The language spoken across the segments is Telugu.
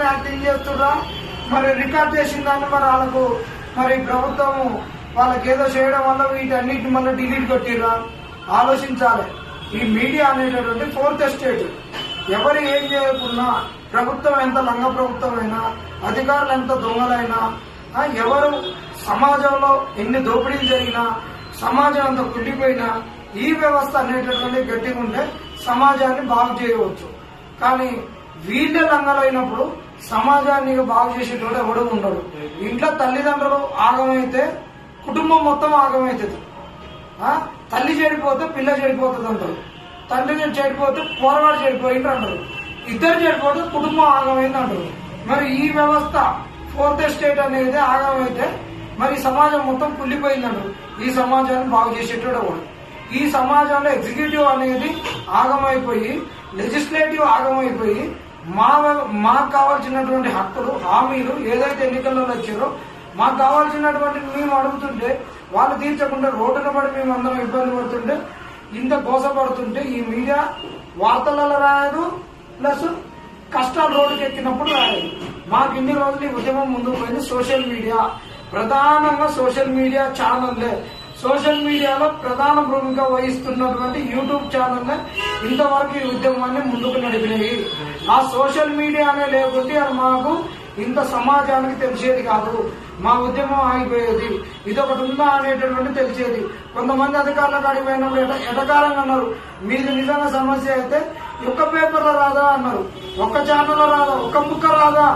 యాక్టింగ్ చేస్తున్నా, మరి రికార్డ్ చేసిందని మరి వాళ్ళకు మరి ప్రభుత్వము వాళ్ళకి ఏదో చేయడం వల్ల వీటన్నిటిని మళ్ళీ డిలీట్ కొట్టిర్రా? ఆలోచించాలి. ఈ మీడియా అనేటటువంటి ఫోర్త్ ఎస్టేట్. ఎవరు ఏం చేయకున్నా, ప్రభుత్వం ఎంత లంగ ప్రభుత్వమైనా, అధికారులు ఎంత దొంగలైనా, ఎవరు సమాజంలో ఎన్ని దోపిడీలు జరిగినా, సమాజం అంత కుళ్ళిపోయినా, ఈ వ్యవస్థ అనేటటువంటి గట్టిగా ఉంటే సమాజాన్ని బాగు చేయవచ్చు. కానీ వీళ్ళే లంగలైనప్పుడు సమాజాన్ని బాగు చేసేటోడు ఎవడు ఉండడు. ఇంట్లో తల్లిదండ్రులు ఆగమైతే కుటుంబం మొత్తం ఆగమవుతుంది. తల్లి చెడిపోతే పిల్ల చెడిపోతుంది అంటారు, తండ్రి చెడిపోతే పోరగాడు చెడిపోయింది అంటారు, ఇద్దరు చెడిపోతే కుటుంబం ఆగమైంది అంటారు. మరి ఈ వ్యవస్థ ఫోర్త్ ఎస్టేట్ అనేది ఆగమైతే మరి సమాజం మొత్తం కుళ్ళిపోయింది అంటారు. ఈ సమాజాన్ని బాగు చేసేటోడు ఎవడు? ఈ సమాజంలో ఎగ్జిక్యూటివ్ అనేది ఆగమైపోయి, లెజిస్లేటివ్ ఆగమైపోయి, మాకు కావాల్సినటువంటి హక్కులు, హామీలు ఏదైతే ఎన్నికల్లో వచ్చారో మాకు కావాల్సినటువంటి మేము అడుగుతుంటే వాళ్ళు తీర్చకుండా రోడ్డున పడి మేము అందరం ఇబ్బంది పడుతుంటే, ఇంత కోసపడుతుంటే ఈ మీడియా వార్తలలో రాయదు, ప్లస్ కష్టాలు రోడ్డుకి ఎక్కినప్పుడు రాయదు. మాకు ఇన్ని రోజులు ఈ ఉద్యమం ముందుకు పోయింది సోషల్ మీడియా, ప్రధానంగా సోషల్ మీడియా ఛానల్లే. సోషల్ మీడియాలో ప్రధాన భూమిక వహిస్తున్నటువంటి యూట్యూబ్ ఛానల్లే ఇంతవరకు ఈ ఉద్యమాన్ని ముందుకు నడిపినాయి. ఆ సోషల్ మీడియానే లేకుంటే అది మాకు ఇంత సమాజానికి తెలిసేది కాదు, మా ఉద్యమం ఆగిపోయేది. ఇదొకటి ఉందా అనేటటువంటి తెలిసేది. కొంతమంది అధికారుల కాడికి పోయినప్పుడు ఎటకారంగా అన్నారు, మీది నిజంగా సమస్య అయితే ఒక్క పేపర్లో రాదా అన్నారు, ఒక్క ఛానల్లో రాదా, ఒక్క ముక్క రాదా,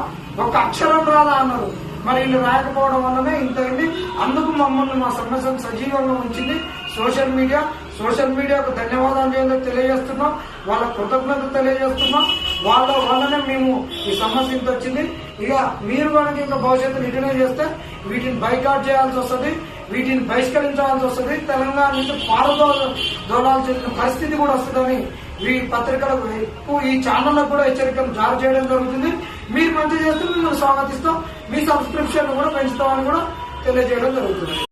ఒక్క అక్షరం రాదా అన్నారు. మరి వీళ్ళు రాయకపోవడం వల్లనే ఇంత అయింది. అందుకు మమ్మల్ని మా సమస్యను సజీవంగా ఉంచింది సోషల్ మీడియా. సోషల్ మీడియాకు ధన్యవాదాలు తెలియజేస్తున్నాం, వాళ్ళ కృతజ్ఞత తెలియజేస్తున్నాం. వాళ్ళ వల్లనే మేము ఈ సమస్య ఇంత వచ్చింది. ఇక మీరు కనుక ఇంకా భవిష్యత్తులో ఇటునే చేస్తే వీటిని బైకాట్ చేయాల్సి వస్తుంది, వీటిని బహిష్కరించాల్సి వస్తుంది. తెలంగాణ నుంచి పారదోలాల్సిన పరిస్థితి కూడా వస్తుందని ఈ పత్రికలకు ఈ ఛానళ్లకు కూడా హెచ్చరికలు జారీ చేయడం జరుగుతుంది. మీరు మంచి చేస్తే మిమ్మల్ని స్వాగతిస్తాం, మీ సబ్స్క్రిప్షన్ కూడా పెంచుతామని కూడా తెలియజేయడం జరుగుతుంది.